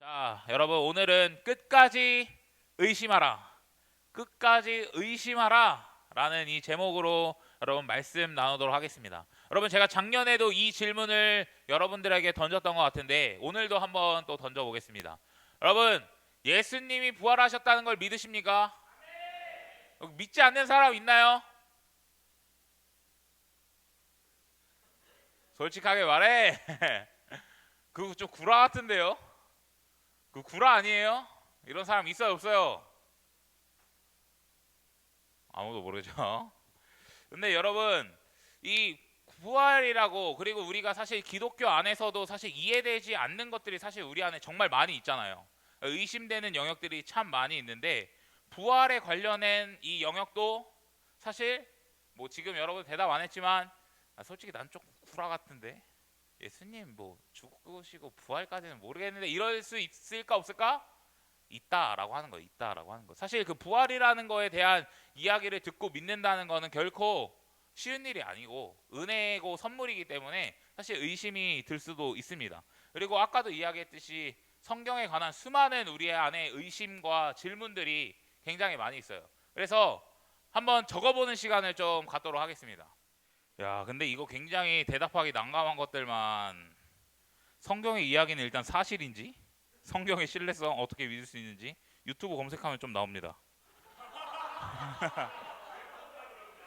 자, 여러분 오늘은 끝까지 의심하라. 끝까지 의심하라 라는 이 제목으로 여러분 말씀 나누도록 하겠습니다. 여러분 제가 작년에도 이 질문을 여러분들에게 던졌던 것 같은데 오늘도 한번 또 던져보겠습니다. 여러분 예수님이 부활하셨다는 걸 믿으십니까? 믿지 않는 사람 있나요? 솔직하게 말해. 그거 좀 구라 같은데요? 그 구라 아니에요? 이런 사람 있어요 없어요? 아무도 모르죠. 근데 여러분 이 부활이라고 그리고 우리가 사실 기독교 안에서도 사실 이해되지 않는 것들이 사실 우리 안에 정말 많이 있잖아요. 의심되는 영역들이 참 많이 있는데 부활에 관련된 이 영역도 사실 뭐 지금 여러분 대답 안 했지만 솔직히 난 조금 구라 같은데 예수님 뭐 죽으시고 부활까지는 모르겠는데 이럴 수 있을까 없을까? 있다라고 하는 거, 있다라고 하는 거. 사실 그 부활이라는 거에 대한 이야기를 듣고 믿는다는 거는 결코 쉬운 일이 아니고 은혜고 선물이기 때문에 사실 의심이 들 수도 있습니다. 그리고 아까도 이야기했듯이 성경에 관한 수많은 우리 안에 의심과 질문들이 굉장히 많이 있어요. 그래서 한번 적어보는 시간을 좀 갖도록 하겠습니다. 야, 근데 이거 굉장히 대답하기 난감한 것들만. 성경의 이야기는 일단 사실인지, 성경의 신뢰성 어떻게 믿을 수 있는지 유튜브 검색하면 좀 나옵니다.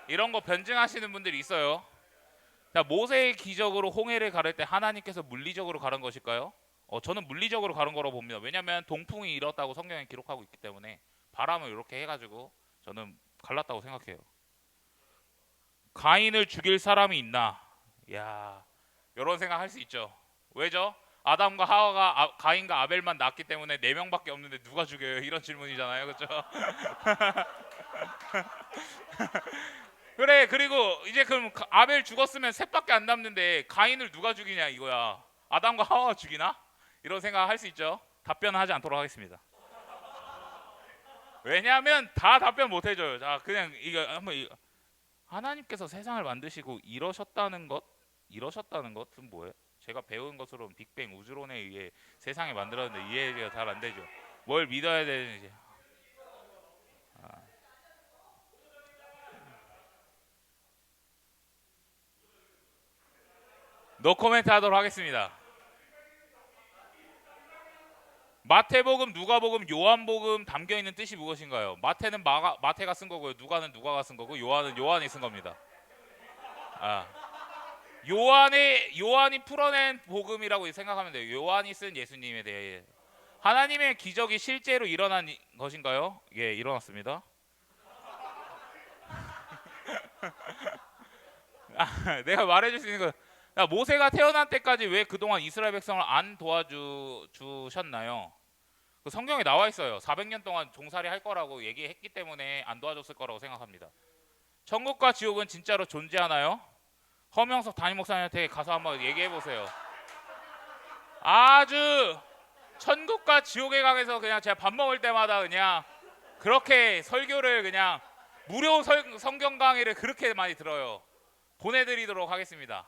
이런 거 변증하시는 분들이 있어요. 자, 모세의 기적으로 홍해를 가를 때 하나님께서 물리적으로 가른 것일까요? 저는 물리적으로 가른 거라고 봅니다. 왜냐하면 동풍이 일었다고 성경에 기록하고 있기 때문에 바람을 이렇게 해가지고 저는 갈랐다고 생각해요. 가인을 죽일 사람이 있나? 야, 이런 생각 할 수 있죠. 왜죠? 아담과 하와가 가인과 아벨만 낳았기 때문에 4명밖에 없는데 누가 죽여요? 이런 질문이잖아요. 그렇죠? 그래, 그리고 이제 그럼 아벨 죽었으면 셋밖에 안 남는데 가인을 누가 죽이냐 이거야. 아담과 하와가 죽이나? 이런 생각 할 수 있죠. 답변은 하지 않도록 하겠습니다. 왜냐하면 다 답변 못 해줘요. 자, 그냥 이거 한번 하나님께서 세상을 만드시고 이러셨다는 것은 뭐예요? 제가 배운 것으로는 빅뱅 우주론에 의해 세상을 만들었는데 이해가 잘 안 되죠. 뭘 믿어야 되는지. 노 코멘트 하도록 하겠습니다. 마태복음, 누가복음, 요한복음 담겨 있는 뜻이 무엇인가요? 마태는 마태가 쓴 거고요. 누가는 누가가 쓴 거고, 요한은 요한이 쓴 겁니다. 아, 요한이 풀어낸 복음이라고 생각하면 돼요. 요한이 쓴 예수님에 대해. 하나님의 기적이 실제로 일어난 것인가요? 예, 일어났습니다. 내가 말해줄 수 있는 거. 모세가 태어난 때까지 왜 그동안 이스라엘 백성을 안 도와주셨나요? 그 성경에 나와 있어요. 400년 동안 종살이 할 거라고 얘기했기 때문에 안 도와줬을 거라고 생각합니다. 천국과 지옥은 진짜로 존재하나요? 허명석 담임 목사님한테 가서 한번 얘기해 보세요. 아주 천국과 지옥에 강해서 그냥 제가 밥 먹을 때마다 그냥 그렇게 설교를 그냥 무료 성경 강의를 그렇게 많이 들어요. 보내드리도록 하겠습니다.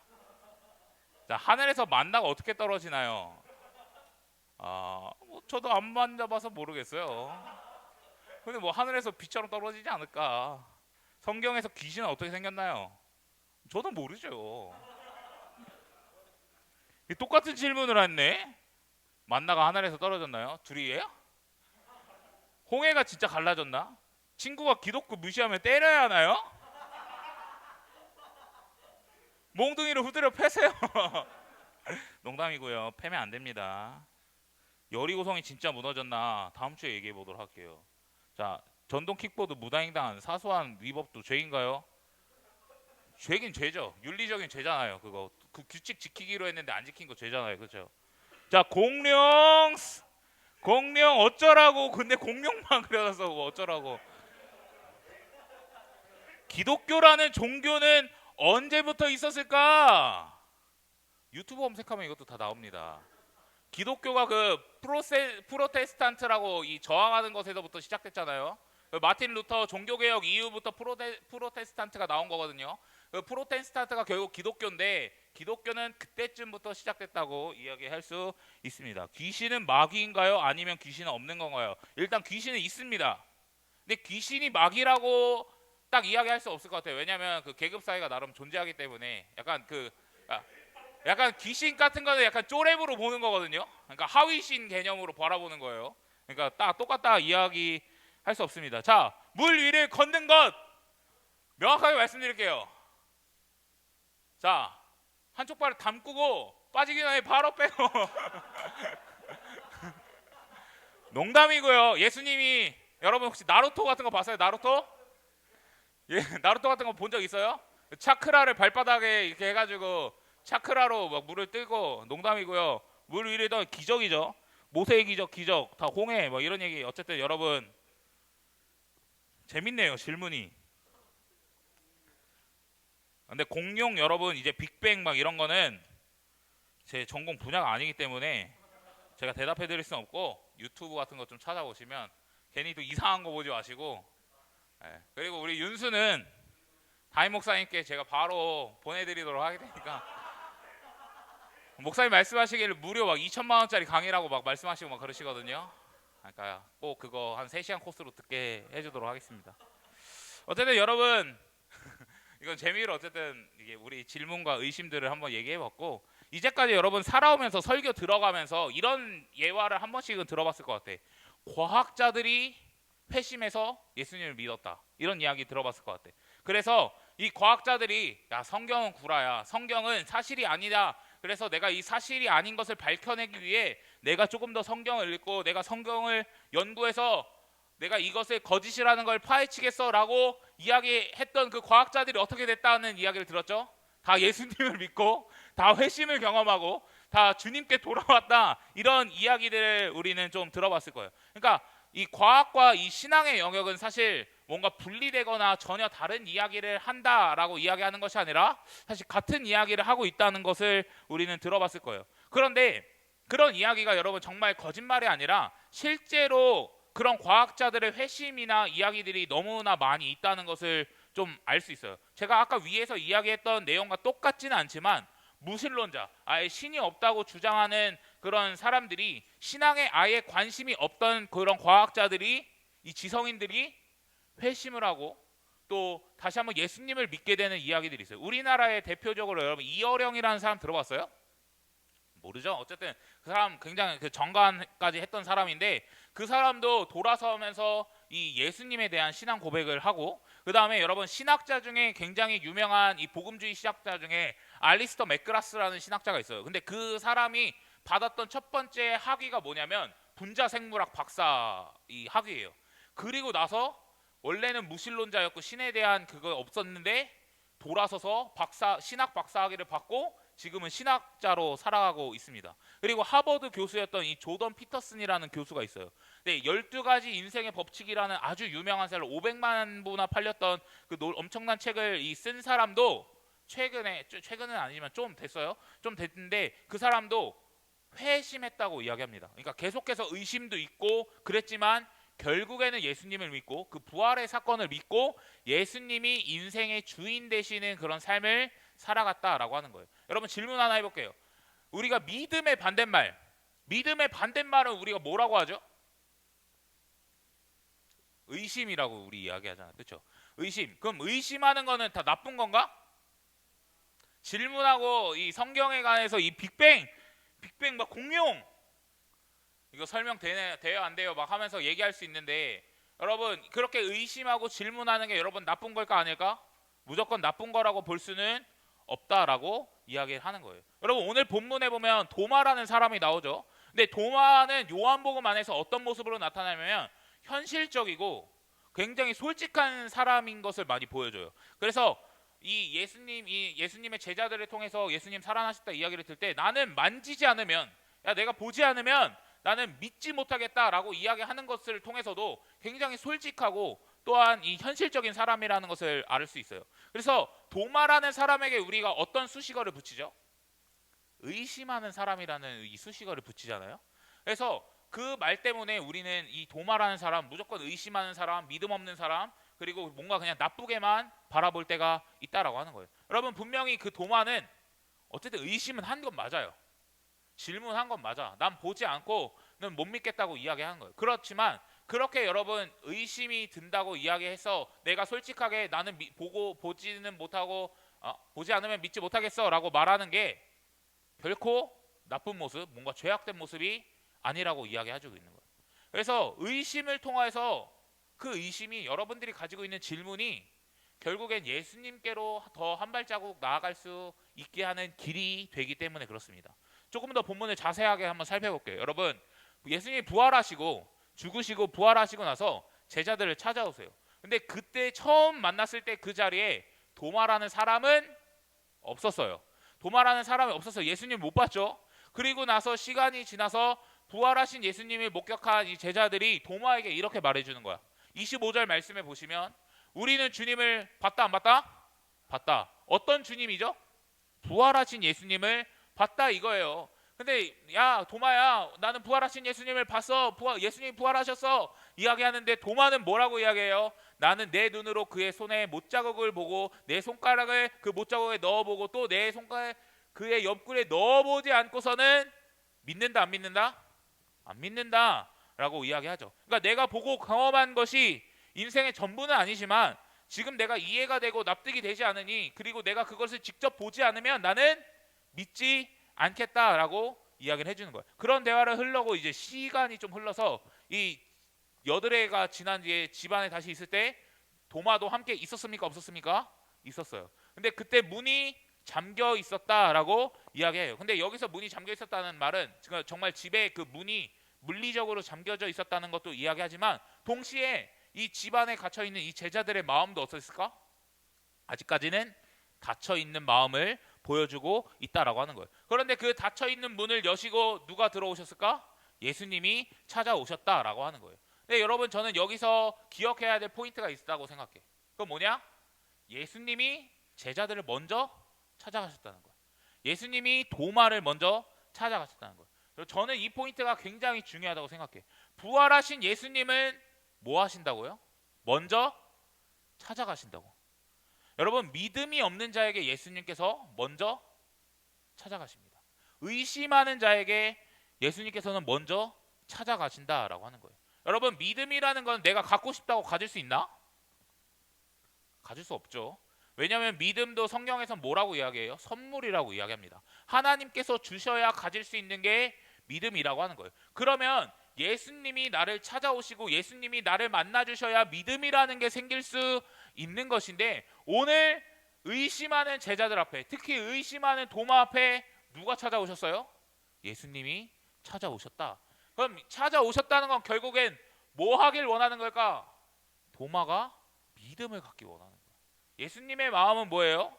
자, 하늘에서 만나가 어떻게 떨어지나요? 뭐 저도 안 만져봐서 모르겠어요. 근데 뭐 하늘에서 비처럼 떨어지지 않을까? 성경에서 귀신은 어떻게 생겼나요? 저도 모르죠. 똑같은 질문을 했네. 만나가 하늘에서 떨어졌나요? 둘이에요? 홍해가 진짜 갈라졌나? 친구가 기독교 무시하면 때려야 하나요? 몽둥이를 후드려 패세요. 농담이고요. 패면 안 됩니다. 여리고성이 진짜 무너졌나? 다음 주에 얘기해 보도록 할게요. 자, 전동 킥보드 무단횡단 사소한 위법도 죄인가요? 죄긴 죄죠. 윤리적인 죄잖아요. 그거 그 규칙 지키기로 했는데 안 지킨 거 죄잖아요. 그렇죠? 자, 공룡 어쩌라고. 근데 공룡만 그려서 어쩌라고. 기독교라는 종교는 언제부터 있었을까? 유튜브 검색하면 이것도 다 나옵니다. 기독교가 그 프로테스탄트라고 이 저항하는 것에서부터 시작됐잖아요. 그 마틴 루터 종교개혁 이후부터 프로테스탄트가 나온 거거든요. 그 프로테스탄트가 결국 기독교인데 기독교는 그때쯤부터 시작됐다고 이야기할 수 있습니다. 귀신은 마귀인가요? 아니면 귀신은 없는 건가요? 일단 귀신은 있습니다. 근데 귀신이 마귀라고 딱 이야기할 수 없을 것 같아요. 왜냐하면 그 계급 사회가 나름 존재하기 때문에 약간 귀신 같은 거는 약간 쪼렙으로 보는 거거든요. 그러니까 하위신 개념으로 바라보는 거예요. 그러니까 딱 똑같다 이야기할 수 없습니다. 자, 물 위를 걷는 것 명확하게 말씀드릴게요. 자, 한쪽 발을 담그고 빠지기 전에 바로 빼고 농담이고요. 예수님이 여러분 혹시 나루토 같은 거 봤어요? 나루토? 예, 나루토 같은 거 본 적 있어요? 차크라를 발바닥에 이렇게 해가지고 차크라로 막 물을 뜨고 농담이고요. 물 위를 던 기적이죠. 모세의 기적 다 홍해 뭐 이런 얘기. 어쨌든 여러분 재밌네요 질문이. 근데 공룡 여러분 이제 빅뱅 막 이런 거는 제 전공 분야가 아니기 때문에 제가 대답해 드릴 수는 없고 유튜브 같은 거 좀 찾아보시면 괜히 또 이상한 거 보지 마시고. 그리고 우리 윤수는 담임 목사님께 제가 바로 보내드리도록 하게 되니까 목사님 말씀하시기를 무료 막 2천만 원짜리 강의라고 막 말씀하시고 막 그러시거든요. 그러니까 꼭 그거 한 3시간 코스로 듣게 해주도록 하겠습니다. 어쨌든 여러분 이건 재미로 어쨌든 이게 우리 질문과 의심들을 한번 얘기해봤고 이제까지 여러분 살아오면서 설교 들어가면서 이런 예화를 한 번씩은 들어봤을 것 같아. 과학자들이 회심해서 예수님을 믿었다 이런 이야기 들어봤을 것 같아. 그래서 이 과학자들이 야 성경은 구라야, 성경은 사실이 아니다, 그래서 내가 이 사실이 아닌 것을 밝혀내기 위해 내가 조금 더 성경을 읽고 내가 성경을 연구해서 내가 이것을 거짓이라는 걸 파헤치겠어 라고 이야기했던 그 과학자들이 어떻게 됐다는 이야기를 들었죠. 다 예수님을 믿고 다 회심을 경험하고 다 주님께 돌아왔다 이런 이야기들을 우리는 좀 들어봤을 거예요. 그러니까 이 과학과 이 신앙의 영역은 사실 뭔가 분리되거나 전혀 다른 이야기를 한다라고 이야기하는 것이 아니라 사실 같은 이야기를 하고 있다는 것을 우리는 들어봤을 거예요. 그런데 그런 이야기가 여러분 정말 거짓말이 아니라 실제로 그런 과학자들의 회심이나 이야기들이 너무나 많이 있다는 것을 좀 알 수 있어요. 제가 아까 위에서 이야기했던 내용과 똑같지는 않지만 무신론자, 아예 신이 없다고 주장하는 그런 사람들이, 신앙에 아예 관심이 없던 그런 과학자들이, 이 지성인들이 회심을 하고 또 다시 한번 예수님을 믿게 되는 이야기들이 있어요. 우리나라의 대표적으로 여러분 이어령이라는 사람 들어봤어요? 모르죠. 어쨌든 그 사람 굉장히 그 정관까지 했던 사람인데 그 사람도 돌아서면서 이 예수님에 대한 신앙 고백을 하고, 그 다음에 여러분 신학자 중에 굉장히 유명한 이 복음주의 신학자 중에 알리스터 맥그라스라는 신학자가 있어요. 근데 그 사람이 받았던 첫 번째 학위가 뭐냐면 분자생물학 박사 이 학위예요. 그리고 나서 원래는 무신론자였고 신에 대한 그거 없었는데 돌아서서 신학 박사 학위를 받고 지금은 신학자로 살아가고 있습니다. 그리고 하버드 교수였던 이 조던 피터슨이라는 교수가 있어요. 네, 12가지 인생의 법칙이라는 아주 유명한 셀러 500만 부나 팔렸던 그 엄청난 책을 쓴 사람도 최근은 아니지만 좀 됐어요. 좀 됐는데 그 사람도 회심했다고 이야기합니다. 그러니까 계속해서 의심도 있고 그랬지만 결국에는 예수님을 믿고 그 부활의 사건을 믿고 예수님이 인생의 주인 되시는 그런 삶을 살아갔다라고 하는 거예요. 여러분 질문 하나 해볼게요. 우리가 믿음의 반대말은 우리가 뭐라고 하죠? 의심이라고 우리 이야기하잖아요. 그렇죠? 의심. 그럼 의심하는 거는 다 나쁜 건가? 질문하고 이 성경에 관해서 이 빅뱅 막 공룡 이거 돼요 안 돼요 막 하면서 얘기할 수 있는데, 여러분 그렇게 의심하고 질문하는 게 여러분 나쁜 걸까 아닐까? 무조건 나쁜 거라고 볼 수는 없다라고 이야기를 하는 거예요. 여러분 오늘 본문에 보면 도마라는 사람이 나오죠. 근데 도마는 요한복음 안에서 어떤 모습으로 나타나냐면 현실적이고 굉장히 솔직한 사람인 것을 많이 보여줘요. 그래서 이 예수님의 제자들을 통해서 예수님 살아나셨다 이야기를 들 때 나는 만지지 않으면, 내가 보지 않으면 나는 믿지 못하겠다라고 이야기하는 것을 통해서도 굉장히 솔직하고 또한 이 현실적인 사람이라는 것을 알 수 있어요. 그래서 도마라는 사람에게 우리가 어떤 수식어를 붙이죠? 의심하는 사람이라는 이 수식어를 붙이잖아요. 그래서 그 말 때문에 우리는 이 도마라는 사람, 무조건 의심하는 사람, 믿음 없는 사람, 그리고 뭔가 그냥 나쁘게만 바라볼 때가 있다라고 하는 거예요. 여러분 분명히 그 도마는 어쨌든 의심은 한 건 맞아요. 질문한 건 맞아. 난 보지 않고는 못 믿겠다고 이야기한 거예요. 그렇지만 그렇게 여러분 의심이 든다고 이야기해서 내가 솔직하게 나는 보고 보지는 못하고 보지 않으면 믿지 못하겠어라고 말하는 게 결코 나쁜 모습, 뭔가 죄악된 모습이 아니라고 이야기해주고 있는 거예요. 그래서 의심을 통해서 그 의심이 여러분들이 가지고 있는 질문이 결국엔 예수님께로 더 한 발자국 나아갈 수 있게 하는 길이 되기 때문에 그렇습니다. 조금 더 본문을 자세하게 한번 살펴볼게요. 여러분 예수님이 부활하시고 죽으시고 부활하시고 나서 제자들을 찾아오세요. 근데 그때 처음 만났을 때 그 자리에 도마라는 사람은 없었어요. 도마라는 사람이 없어서 예수님 못 봤죠. 그리고 나서 시간이 지나서 부활하신 예수님을 목격한 이 제자들이 도마에게 이렇게 말해주는 거야. 25절 말씀에 보시면 우리는 주님을 봤다 안 봤다? 봤다. 어떤 주님이죠? 부활하신 예수님을 봤다 이거예요. 근데 야 도마야 나는 부활하신 예수님을 봤어. 예수님이 부활하셨어 이야기하는데 도마는 뭐라고 이야기해요? 나는 내 눈으로 그의 손에 못자국을 보고 내 손가락을 그 못자국에 넣어보고 또 내 손가락 그의 옆구리에 넣어보지 않고서는 믿는다 안 믿는다? 안 믿는다 라고 이야기하죠. 그러니까 내가 보고 경험한 것이 인생의 전부는 아니지만 지금 내가 이해가 되고 납득이 되지 않으니 그리고 내가 그것을 직접 보지 않으면 나는 믿지 않겠다라고 이야기를 해주는 거예요. 그런 대화를 흘러고 이제 시간이 좀 흘러서 이 여드레가 지난 뒤에 집안에 다시 있을 때 도마도 함께 있었습니까? 없었습니까? 있었어요. 근데 그때 문이 잠겨 있었다라고 이야기해요. 근데 여기서 문이 잠겨 있었다는 말은 정말 집에 그 문이 물리적으로 잠겨져 있었다는 것도 이야기하지만 동시에 이 집안에 갇혀 있는 이 제자들의 마음도 어땠을까? 아직까지는 닫혀 있는 마음을 보여주고 있다라고 하는 거예요. 그런데 그 닫혀 있는 문을 여시고 누가 들어오셨을까? 예수님이 찾아오셨다라고 하는 거예요. 근데 여러분 저는 여기서 기억해야 될 포인트가 있다고 생각해. 그건 뭐냐? 예수님이 제자들을 먼저 찾아가셨다는 거예요. 예수님이 도마를 먼저 찾아가셨다는 거예요. 저는 이 포인트가 굉장히 중요하다고 생각해. 부활하신 예수님은 뭐 하신다고요? 먼저 찾아가신다고. 여러분 믿음이 없는 자에게 예수님께서 먼저 찾아가십니다. 의심하는 자에게 예수님께서는 먼저 찾아가신다라고 하는 거예요. 여러분 믿음이라는 건 내가 갖고 싶다고 가질 수 있나? 가질 수 없죠. 왜냐하면 믿음도 성경에서 뭐라고 이야기해요? 선물이라고 이야기합니다. 하나님께서 주셔야 가질 수 있는 게 믿음이라고 하는 거예요. 그러면 예수님이 나를 찾아오시고 예수님이 나를 만나주셔야 믿음이라는 게 생길 수 있는 것인데 오늘 의심하는 제자들 앞에 특히 의심하는 도마 앞에 누가 찾아오셨어요? 예수님이 찾아오셨다. 그럼 찾아오셨다는 건 결국엔 뭐 하길 원하는 걸까? 도마가 믿음을 갖기 원하는 거예요. 예수님의 마음은 뭐예요?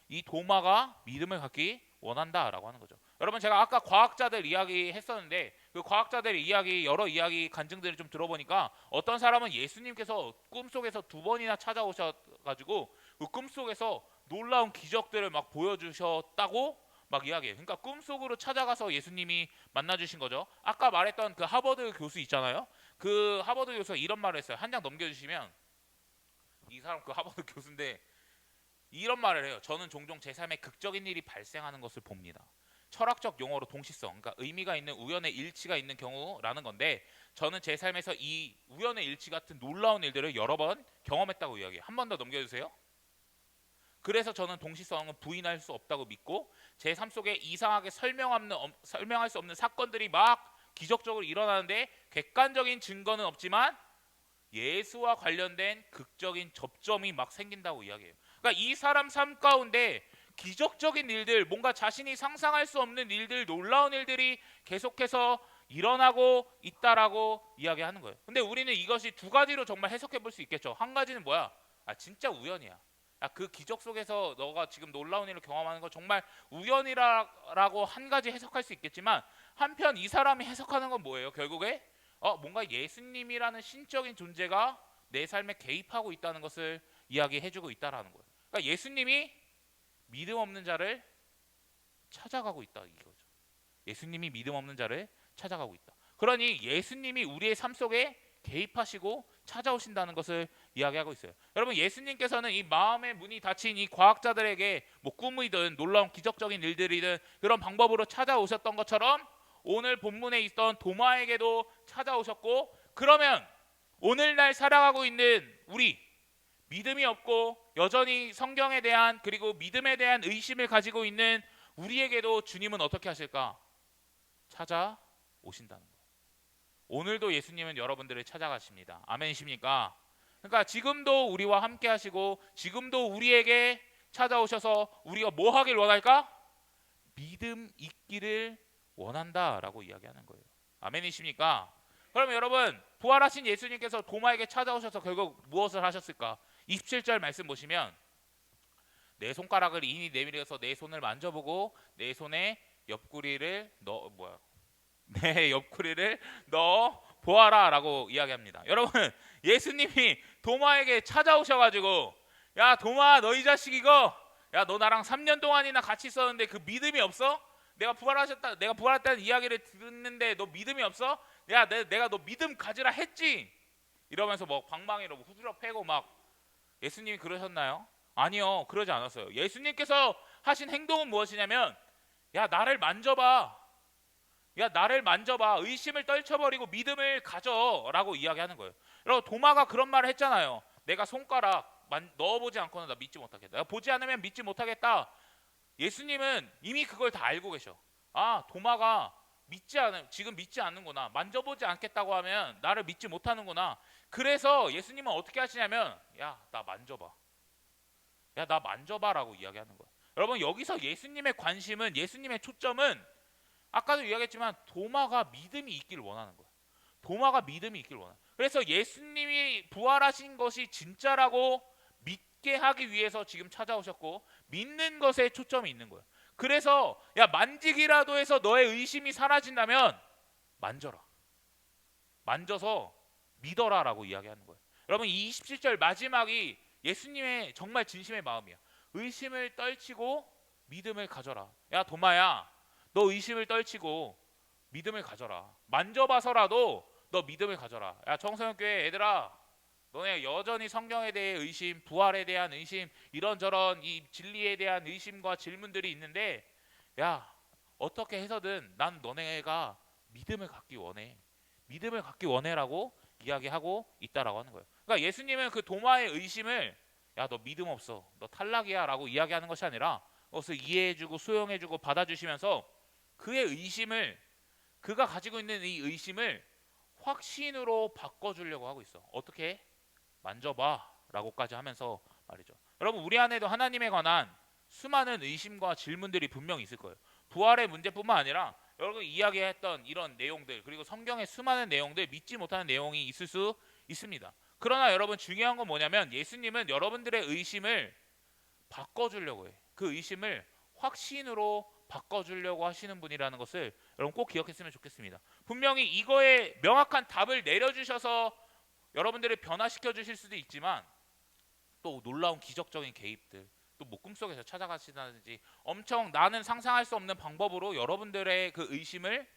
이 도마가 믿음을 갖기 원한다라고 하는 거죠. 여러분 제가 아까 과학자들 이야기 했었는데 그 과학자들의 이야기 여러 이야기 간증들을 좀 들어보니까 어떤 사람은 예수님께서 꿈속에서 2번이나 찾아오셔가지고 그 꿈속에서 놀라운 기적들을 막 보여주셨다고 막 이야기해요. 그러니까 꿈속으로 찾아가서 예수님이 만나주신 거죠. 아까 말했던 그 하버드 교수 있잖아요. 그 하버드 교수가 이런 말을 했어요. 한 장 넘겨주시면 이 사람 그 하버드 교수인데 이런 말을 해요. 저는 종종 제 삶에 극적인 일이 발생하는 것을 봅니다. 철학적 용어로 동시성, 그러니까 의미가 있는 우연의 일치가 있는 경우라는 건데 저는 제 삶에서 이 우연의 일치 같은 놀라운 일들을 여러 번 경험했다고 이야기해요. 한 번 더 넘겨주세요. 그래서 저는 동시성은 부인할 수 없다고 믿고 제 삶 속에 이상하게 설명할 수 없는 사건들이 막 기적적으로 일어나는데 객관적인 증거는 없지만 예수와 관련된 극적인 접점이 막 생긴다고 이야기해요. 그러니까 이 사람 삶 가운데 기적적인 일들, 뭔가 자신이 상상할 수 없는 일들, 놀라운 일들이 계속해서 일어나고 있다라고 이야기하는 거예요. 근데 우리는 이것이 두 가지로 정말 해석해 볼 수 있겠죠. 한 가지는 뭐야? 진짜 우연이야. 그 기적 속에서 너가 지금 놀라운 일을 경험하는 건 정말 우연이라고 한 가지 해석할 수 있겠지만 한편 이 사람이 해석하는 건 뭐예요? 결국에 뭔가 예수님이라는 신적인 존재가 내 삶에 개입하고 있다는 것을 이야기해주고 있다라는 거예요. 그러니까 예수님이 믿음 없는 자를 찾아가고 있다 이거죠. 예수님이 믿음 없는 자를 찾아가고 있다. 그러니 예수님이 우리의 삶 속에 개입하시고 찾아오신다는 것을 이야기하고 있어요. 여러분, 예수님께서는 이 마음의 문이 닫힌 이 과학자들에게 뭐 꿈이든 놀라운 기적적인 일들이든 그런 방법으로 찾아오셨던 것처럼 오늘 본문에 있던 도마에게도 찾아오셨고, 그러면 오늘날 살아가고 있는 우리, 믿음이 없고 여전히 성경에 대한 그리고 믿음에 대한 의심을 가지고 있는 우리에게도 주님은 어떻게 하실까? 찾아오신다는 거예요. 오늘도 예수님은 여러분들을 찾아가십니다. 아멘이십니까? 그러니까 지금도 우리와 함께 하시고 지금도 우리에게 찾아오셔서 우리가 뭐 하길 원할까? 믿음 있기를 원한다라고 이야기하는 거예요. 아멘이십니까? 그러면 여러분, 부활하신 예수님께서 도마에게 찾아오셔서 결국 무엇을 하셨을까? 27절 말씀 보시면 내 손가락을 인이 내밀어서 내 손을 만져보고 내 손에 옆구리를 내 옆구리를 넣어 보아라라고 이야기합니다. 여러분, 예수님이 도마에게 찾아오셔가지고 야 도마, 너 이 자식 이거, 야 너 나랑 3년 동안이나 같이 있었는데 그 믿음이 없어? 내가 부활했다는 이야기를 듣는데 너 믿음이 없어? 야 내가 너 믿음 가지라 했지? 이러면서 뭐 방망이로 후드려 패고 막 예수님이 그러셨나요? 아니요, 그러지 않았어요. 예수님께서 하신 행동은 무엇이냐면 야 나를 만져봐, 야 나를 만져봐, 의심을 떨쳐버리고 믿음을 가져라고 이야기하는 거예요. 여러분, 도마가 그런 말을 했잖아요. 내가 손가락 넣어보지 않고는 나 믿지 못하겠다. 내가 보지 않으면 믿지 못하겠다. 예수님은 이미 그걸 다 알고 계셔. 아, 도마가 지금 믿지 않는구나, 만져보지 않겠다고 하면 나를 믿지 못하는구나. 그래서 예수님은 어떻게 하시냐면 야 나 만져봐, 야 나 만져봐라고 이야기하는 거예요. 여러분, 여기서 예수님의 관심은, 예수님의 초점은 아까도 이야기했지만 도마가 믿음이 있기를 원하는 거예요. 도마가 믿음이 있기를 원하는 거예요. 그래서 예수님이 부활하신 것이 진짜라고 믿게 하기 위해서 지금 찾아오셨고, 믿는 것에 초점이 있는 거예요. 그래서 야 만지기라도 해서 너의 의심이 사라진다면 만져라, 만져서 믿어라라고 이야기하는 거예요. 여러분, 이 27절 마지막이 예수님의 정말 진심의 마음이야. 의심을 떨치고 믿음을 가져라. 야 도마야, 너 의심을 떨치고 믿음을 가져라. 만져봐서라도 너 믿음을 가져라. 야 청소년교회 애들아, 너네 여전히 성경에 대해 의심, 부활에 대한 의심, 이런저런 이 진리에 대한 의심과 질문들이 있는데 야 어떻게 해서든 난 너네가 믿음을 갖기 원해, 믿음을 갖기 원해라고 이야기하고 있다라고 하는 거예요. 그러니까 예수님은 그 도마의 의심을 야 너 믿음 없어, 너 탈락이야 라고 이야기하는 것이 아니라 그것을 이해해주고 수용해주고 받아주시면서 그의 의심을, 그가 가지고 있는 이 의심을 확신으로 바꿔주려고 하고 있어. 어떻게? 만져봐 라고까지 하면서 말이죠. 여러분, 우리 안에도 하나님에 관한 수많은 의심과 질문들이 분명히 있을 거예요. 부활의 문제뿐만 아니라 여러분 이야기했던 이런 내용들, 그리고 성경의 수많은 내용들, 믿지 못하는 내용이 있을 수 있습니다. 그러나 여러분, 중요한 건 뭐냐면 예수님은 여러분들의 의심을 바꿔주려고 해. 그 의심을 확신으로 바꿔주려고 하시는 분이라는 것을 여러분 꼭 기억했으면 좋겠습니다. 분명히 이거에 명확한 답을 내려주셔서 여러분들을 변화시켜 주실 수도 있지만 또 놀라운 기적적인 개입들, 또 뭐 꿈속에서 찾아가시다든지 엄청 나는 상상할 수 없는 방법으로 여러분들의 그 의심을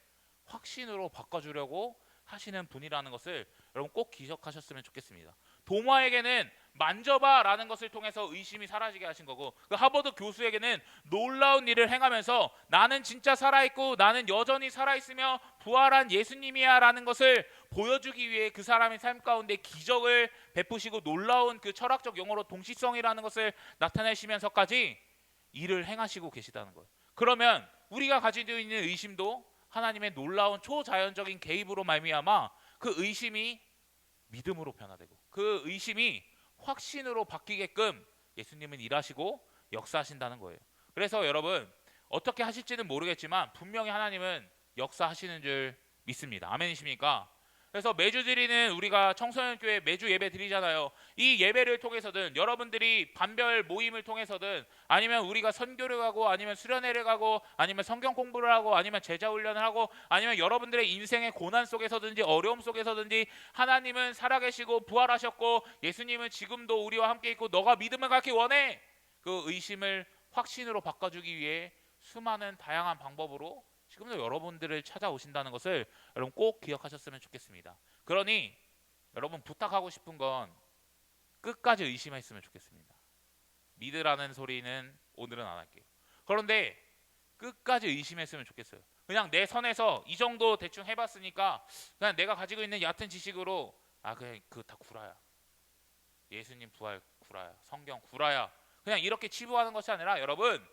확신으로 바꿔주려고 하시는 분이라는 것을 여러분 꼭 기억하셨으면 좋겠습니다. 도마에게는 만져봐 라는 것을 통해서 의심이 사라지게 하신 거고, 그 하버드 교수에게는 놀라운 일을 행하면서 나는 진짜 살아있고 나는 여전히 살아있으며 부활한 예수님이야 라는 것을 보여주기 위해 그 사람의 삶 가운데 기적을 베푸시고 놀라운 그 철학적 용어로 동시성이라는 것을 나타내시면서까지 일을 행하시고 계시다는 거예요. 그러면 우리가 가지고 있는 의심도 하나님의 놀라운 초자연적인 개입으로 말미암아 그 의심이 믿음으로 변화되고 그 의심이 확신으로 바뀌게끔 예수님은 일하시고 역사하신다는 거예요. 그래서 여러분, 어떻게 하실지는 모르겠지만 분명히 하나님은 역사하시는 줄 믿습니다. 아멘이십니까? 그래서 매주 드리는, 우리가 청소년교회 매주 예배 드리잖아요. 이 예배를 통해서든 여러분들이 반별 모임을 통해서든 아니면 우리가 선교를 가고 아니면 수련회를 가고 아니면 성경 공부를 하고 아니면 제자 훈련을 하고 아니면 여러분들의 인생의 고난 속에서든지 어려움 속에서든지 하나님은 살아계시고 부활하셨고 예수님은 지금도 우리와 함께 있고 너가 믿음을 갖기 원해, 그 의심을 확신으로 바꿔주기 위해 수많은 다양한 방법으로 지금도 여러분들을 찾아오신다는 것을 여러분 꼭 기억하셨으면 좋겠습니다. 그러니 여러분 부탁하고 싶은 건 끝까지 의심했으면 좋겠습니다. 믿으라는 소리는 오늘은 안 할게요. 그런데 끝까지 의심했으면 좋겠어요. 그냥 내 선에서 이 정도 대충 해봤으니까 그냥 내가 가지고 있는 얕은 지식으로 그냥 그거 다 구라야. 예수님 부활 구라야. 성경 구라야. 그냥 이렇게 치부하는 것이 아니라 여러분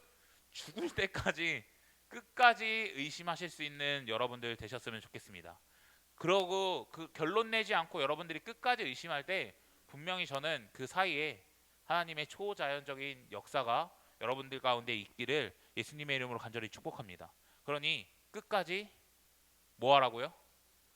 죽을 때까지 끝까지 의심하실 수 있는 여러분들 되셨으면 좋겠습니다. 그러고 그 결론 내지 않고 여러분들이 끝까지 의심할 때 분명히 저는 그 사이에 하나님의 초자연적인 역사가 여러분들 가운데 있기를 예수님의 이름으로 간절히 축복합니다. 그러니 끝까지 뭐 하라고요?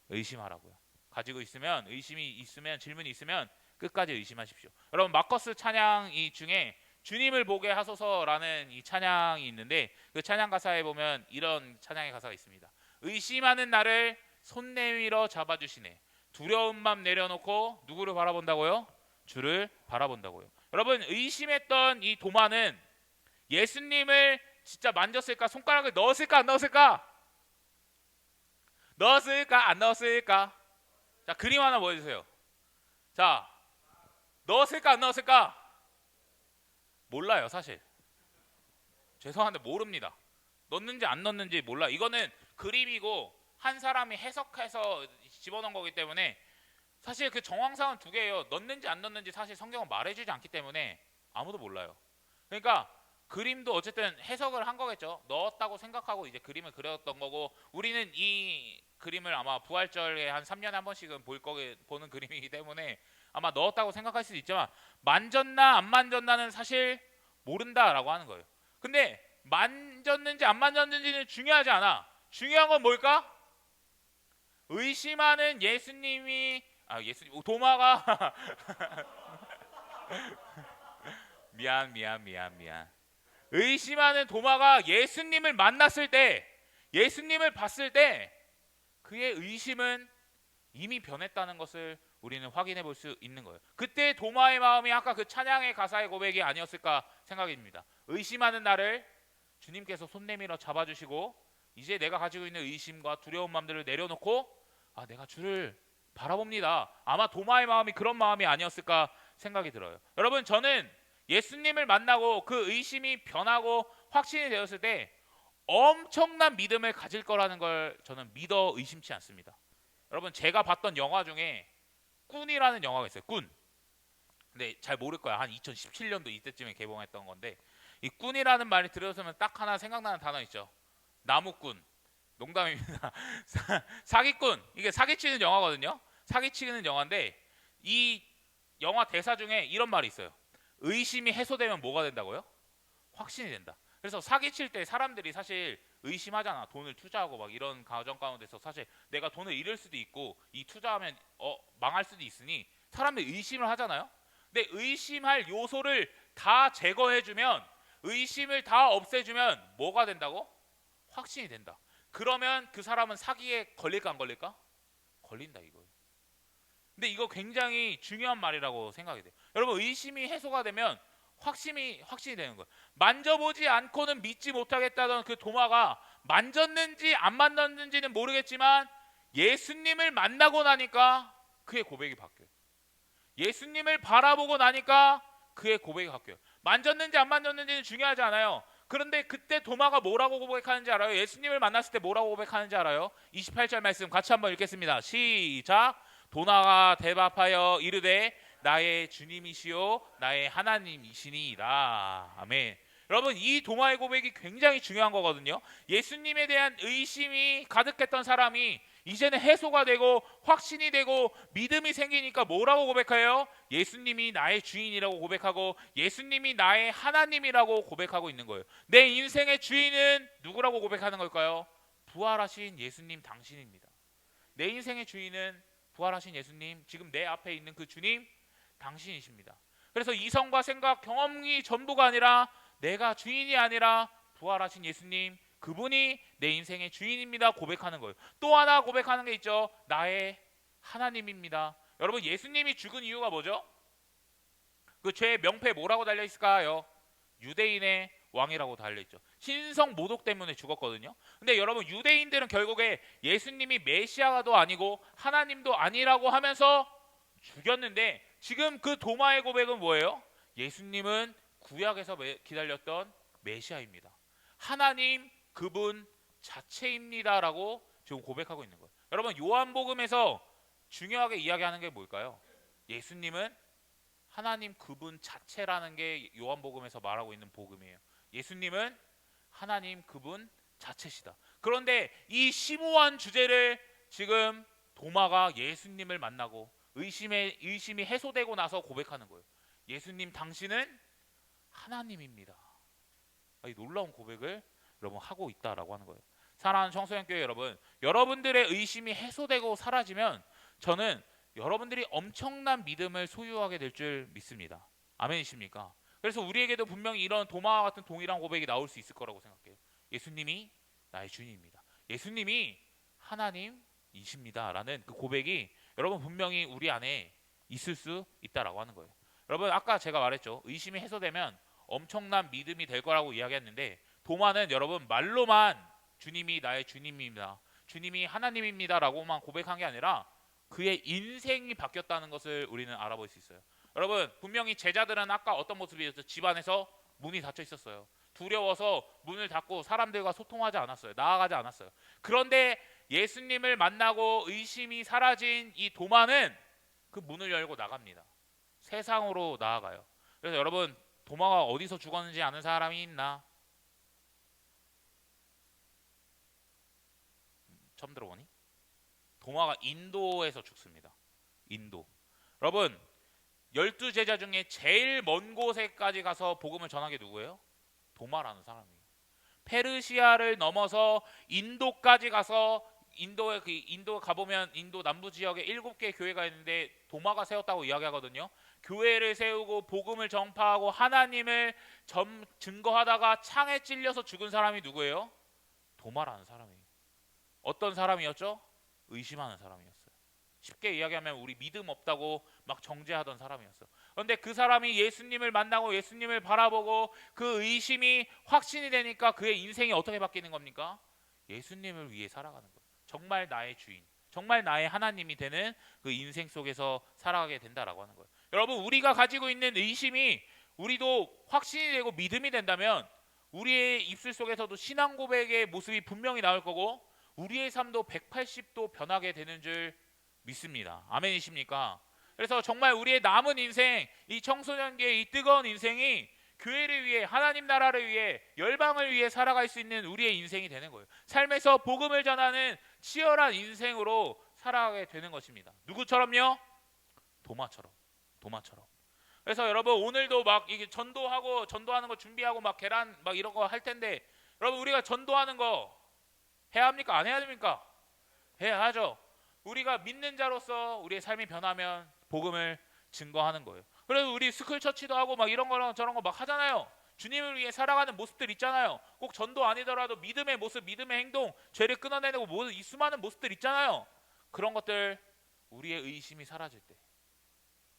의심하라고요. 가지고 있으면 의심이 있으면 질문이 있으면 끝까지 의심하십시오. 여러분 마커스 찬양 이 중에 주님을 보게 하소서라는 이 찬양이 있는데 그 찬양 가사에 보면 이런 찬양의 가사가 있습니다. 의심하는 나를 손 내밀어 잡아주시네. 두려운 맘 내려놓고 누구를 바라본다고요? 주를 바라본다고요. 여러분 의심했던 이 도마는 예수님을 진짜 만졌을까? 손가락을 넣었을까? 안 넣었을까? 넣었을까? 안 넣었을까? 자 그림 하나 보여주세요. 자 넣었을까? 안 넣었을까? 몰라요 사실. 죄송한데 모릅니다. 넣는지 안 넣는지 몰라. 이거는 그림이고 한 사람이 해석해서 집어넣은 거기 때문에 사실 그 정황상은 두 개예요. 넣는지 안 넣는지 사실 성경은 말해주지 않기 때문에 아무도 몰라요. 그러니까 그림도 어쨌든 해석을 한 거겠죠. 넣었다고 생각하고 이제 그림을 그렸던 거고 우리는 이 그림을 아마 부활절에 한 3년에 한 번씩은 보는 그림이기 때문에 아마 넣었다고 생각할 수도 있지만 만졌나 안 만졌나는 사실 모른다라고 하는 거예요. 근데 만졌는지 안 만졌는지는 중요하지 않아. 중요한 건 뭘까? 의심하는 예수님이 예수님 도마가 미안. 의심하는 도마가 예수님을 만났을 때 예수님을 봤을 때 그의 의심은 이미 변했다는 것을 우리는 확인해 볼 수 있는 거예요. 그때 도마의 마음이 아까 그 찬양의 가사의 고백이 아니었을까 생각입니다. 의심하는 나를 주님께서 손 내밀어 잡아주시고 이제 내가 가지고 있는 의심과 두려운 마음들을 내려놓고 내가 주를 바라봅니다. 아마 도마의 마음이 그런 마음이 아니었을까 생각이 들어요. 여러분 저는 예수님을 만나고 그 의심이 변하고 확신이 되었을 때 엄청난 믿음을 가질 거라는 걸 저는 믿어 의심치 않습니다. 여러분 제가 봤던 영화 중에 꾼이라는 영화가 있어요. 꾼. 근데 잘 모를 거야. 한 2017년도 이때쯤에 개봉했던 건데 이 꾼이라는 말이 들어서면 딱 하나 생각나는 단어 있죠. 나무꾼. 농담입니다. 사기꾼. 이게 사기치는 영화거든요. 사기치는 영화인데 이 영화 대사 중에 이런 말이 있어요. 의심이 해소되면 뭐가 된다고요? 확신이 된다. 그래서 사기칠 때 사람들이 사실 의심하잖아. 돈을 투자하고 막 이런 과정 가운데서 사실 내가 돈을 잃을 수도 있고 이 투자하면 망할 수도 있으니 사람들이 의심을 하잖아요. 근데 의심할 요소를 다 제거해주면 의심을 다 없애주면 뭐가 된다고? 확신이 된다. 그러면 그 사람은 사기에 걸릴까 안 걸릴까? 걸린다 이거예요. 근데 이거 굉장히 중요한 말이라고 생각이 돼요. 여러분 의심이 해소가 되면 확신이 되는 거예요. 만져보지 않고는 믿지 못하겠다던 그 도마가 만졌는지 안 만졌는지는 모르겠지만 예수님을 만나고 나니까 그의 고백이 바뀌어요. 예수님을 바라보고 나니까 그의 고백이 바뀌어요. 만졌는지 안 만졌는지는 중요하지 않아요. 그런데 그때 도마가 뭐라고 고백하는지 알아요? 예수님을 만났을 때 뭐라고 고백하는지 알아요? 28절 말씀 같이 한번 읽겠습니다. 시작. 도마가 대답하여 이르되 나의 주님이시요 나의 하나님이시니이다. 아멘. 여러분 이 도마의 고백이 굉장히 중요한 거거든요. 예수님에 대한 의심이 가득했던 사람이 이제는 해소가 되고 확신이 되고 믿음이 생기니까 뭐라고 고백해요? 예수님이 나의 주인이라고 고백하고 예수님이 나의 하나님이라고 고백하고 있는 거예요. 내 인생의 주인은 누구라고 고백하는 걸까요? 부활하신 예수님 당신입니다. 내 인생의 주인은 부활하신 예수님, 지금 내 앞에 있는 그 주님 당신이십니다. 그래서 이성과 생각, 경험이 전부가 아니라 내가 주인이 아니라 부활하신 예수님, 그분이 내 인생의 주인입니다 고백하는 거예요. 또 하나 고백하는 게 있죠. 나의 하나님입니다. 여러분 예수님이 죽은 이유가 뭐죠? 그 죄의 명패에 뭐라고 달려있을까요? 유대인의 왕이라고 달려있죠. 신성 모독 때문에 죽었거든요. 근데 여러분 유대인들은 결국에 예수님이 메시아도 아니고 하나님도 아니라고 하면서 죽였는데 지금 그 도마의 고백은 뭐예요? 예수님은 구약에서 기다렸던 메시아입니다. 하나님 그분 자체입니다라고 지금 고백하고 있는 거예요. 여러분 요한복음에서 중요하게 이야기하는 게 뭘까요? 예수님은 하나님 그분 자체라는 게 요한복음에서 말하고 있는 복음이에요. 예수님은 하나님 그분 자체시다. 그런데 이 심오한 주제를 지금 도마가 예수님을 만나고 의심이 해소되고 나서 고백하는 거예요. 예수님 당신은 하나님입니다. 이 놀라운 고백을 여러분 하고 있다라고 하는 거예요. 사랑하는 청소년교회 여러분, 여러분들의 의심이 해소되고 사라지면 저는 여러분들이 엄청난 믿음을 소유하게 될 줄 믿습니다. 아멘이십니까? 그래서 우리에게도 분명히 이런 도마와 같은 동일한 고백이 나올 수 있을 거라고 생각해요. 예수님이 나의 주님입니다. 예수님이 하나님이십니다. 라는 그 고백이 여러분 분명히 우리 안에 있을 수 있다라고 하는 거예요. 여러분 아까 제가 말했죠. 의심이 해소되면 엄청난 믿음이 될 거라고 이야기했는데 도마는 여러분 말로만 주님이 나의 주님입니다. 주님이 하나님입니다. 라고만 고백한 게 아니라 그의 인생이 바뀌었다는 것을 우리는 알아볼 수 있어요. 여러분 분명히 제자들은 아까 어떤 모습이었죠? 집안에서 문이 닫혀 있었어요. 두려워서 문을 닫고 사람들과 소통하지 않았어요. 나아가지 않았어요. 그런데 예수님을 만나고 의심이 사라진 이 도마는 그 문을 열고 나갑니다. 세상으로 나아가요. 그래서 여러분 도마가 어디서 죽었는지 아는 사람이 있나? 처음 들어보니? 도마가 인도에서 죽습니다. 인도. 여러분 12제자 중에 제일 먼 곳에까지 가서 복음을 전한 게 누구예요? 도마라는 사람이에요. 페르시아를 넘어서 인도까지 가서 인도 가보면 인도 남부 지역에 7개 교회가 있는데 도마가 세웠다고 이야기하거든요. 교회를 세우고 복음을 전파하고 하나님을 증거하다가 창에 찔려서 죽은 사람이 누구예요? 도마라는 사람이에요. 어떤 사람이었죠? 의심하는 사람이었어요. 쉽게 이야기하면 우리 믿음 없다고 막 정죄하던 사람이었어요. 그런데 그 사람이 예수님을 만나고 예수님을 바라보고 그 의심이 확신이 되니까 그의 인생이 어떻게 바뀌는 겁니까? 예수님을 위해 살아가는 거예요. 정말 나의 주인, 정말 나의 하나님이 되는 그 인생 속에서 살아가게 된다라고 하는 거예요. 여러분 우리가 가지고 있는 의심이 우리도 확신이 되고 믿음이 된다면 우리의 입술 속에서도 신앙 고백의 모습이 분명히 나올 거고 우리의 삶도 180도 변하게 되는 줄 믿습니다. 아멘이십니까? 그래서 정말 우리의 남은 인생, 이 청소년기의 이 뜨거운 인생이 교회를 위해, 하나님 나라를 위해, 열방을 위해 살아갈 수 있는 우리의 인생이 되는 거예요. 삶에서 복음을 전하는 치열한 인생으로 살아가게 되는 것입니다. 누구처럼요? 도마처럼. 그래서 여러분 오늘도 막 이게 전도하는 거 준비하고 막 계란 막 이런 거 할 텐데 여러분 우리가 전도하는 거 해야 합니까? 안 해야 됩니까? 해야 하죠. 우리가 믿는 자로서 우리의 삶이 변하면 복음을 증거하는 거예요. 그래서 우리 스쿨 처치도 하고 막 이런 거랑 저런 거 막 하잖아요. 주님을 위해 살아가는 모습들 있잖아요. 꼭 전도 아니더라도 믿음의 모습, 믿음의 행동, 죄를 끊어내고 모든 이 수많은 모습들 있잖아요. 그런 것들 우리의 의심이 사라질 때,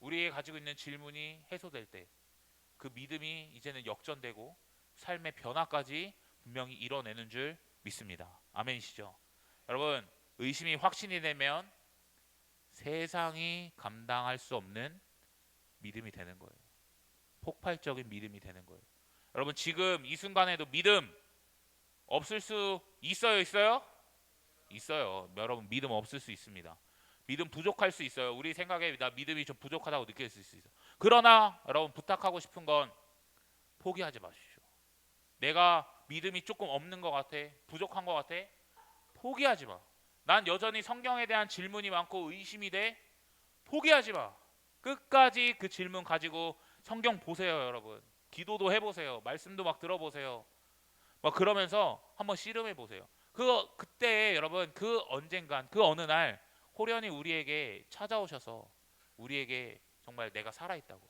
우리의 가지고 있는 질문이 해소될 때, 그 믿음이 이제는 역전되고 삶의 변화까지 분명히 이뤄내는 줄 믿습니다. 아멘이시죠? 여러분 의심이 확신이 되면 세상이 감당할 수 없는 믿음이 되는 거예요. 폭발적인 믿음이 되는 거예요. 여러분 지금 이 순간에도 믿음 없을 수 있어요? 있어요. 여러분 믿음 없을 수 있습니다. 믿음 부족할 수 있어요. 우리 생각에 나 믿음이 좀 부족하다고 느낄 수 있어요. 그러나 여러분 부탁하고 싶은 건 포기하지 마십시오. 내가 믿음이 조금 없는 것 같아, 부족한 것 같아, 포기하지 마. 난 여전히 성경에 대한 질문이 많고 의심이 돼, 포기하지 마. 끝까지 그 질문 가지고 성경 보세요. 여러분 기도도 해보세요. 말씀도 막 들어보세요. 막 그러면서 한번 씨름해 보세요. 그때 여러분 그 언젠간 그 어느 날 호련히 우리에게 찾아오셔서 우리에게 정말 내가 살아있다고,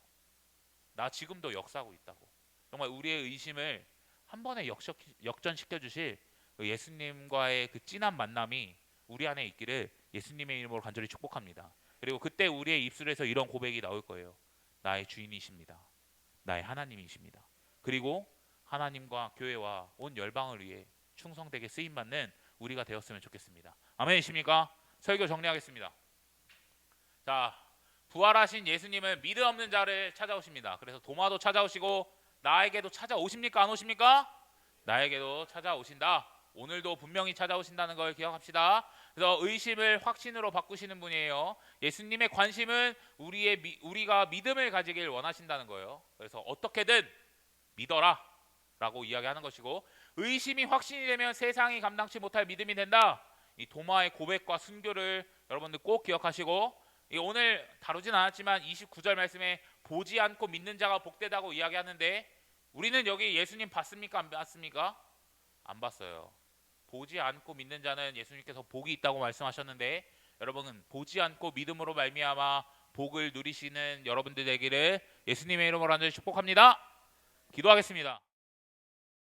나 지금도 역사하고 있다고, 정말 우리의 의심을 한 번에 역전시켜 주실 예수님과의 그 진한 만남이 우리 안에 있기를 예수님의 이름으로 간절히 축복합니다. 그리고 그때 우리의 입술에서 이런 고백이 나올 거예요. 나의 주인이십니다. 나의 하나님이십니다. 그리고 하나님과 교회와 온 열방을 위해 충성되게 쓰임받는 우리가 되었으면 좋겠습니다. 아멘이십니까? 설교 정리하겠습니다. 자, 부활하신 예수님은 믿음 없는 자를 찾아오십니다. 그래서 도마도 찾아오시고 나에게도 찾아오십니까? 안 오십니까? 나에게도 찾아오신다. 오늘도 분명히 찾아오신다는 걸 기억합시다. 그래서 의심을 확신으로 바꾸시는 분이에요. 예수님의 관심은 우리가 믿음을 가지길 원하신다는 거예요. 그래서 어떻게든 믿어라 라고 이야기하는 것이고, 의심이 확신이 되면 세상이 감당치 못할 믿음이 된다. 이 도마의 고백과 순교를 여러분들 꼭 기억하시고, 오늘 다루진 않았지만 29절 말씀에 보지 않고 믿는 자가 복되다고 이야기하는데, 우리는 여기 예수님 봤습니까? 안 봤습니까? 안 봤어요. 보지 않고 믿는 자는 예수님께서 복이 있다고 말씀하셨는데, 여러분은 보지 않고 믿음으로 말미암아 복을 누리시는 여러분들 되기를 예수님의 이름으로 간절히 축복합니다. 기도하겠습니다.